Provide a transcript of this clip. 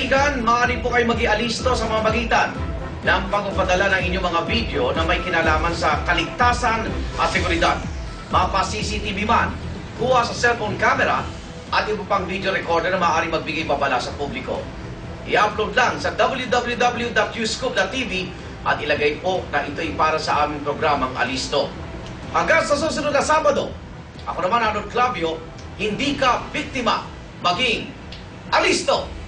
kaibigan, maaari po kayo mag-ialisto sa pamamagitan ng pagpapadala ng inyong mga video na may kinalaman sa kaligtasan at seguridad. Mapa-CCTV man, kuha sa cellphone camera at iba pang video recorder na maaari magbigay babala sa publiko. I-upload lang sa www.uscoop.tv at ilagay po na ito'y para sa aming programang Alisto. Hanggang sa susunod na Sabado, ako naman Arnold Clavio, hindi ka biktima, maging alisto!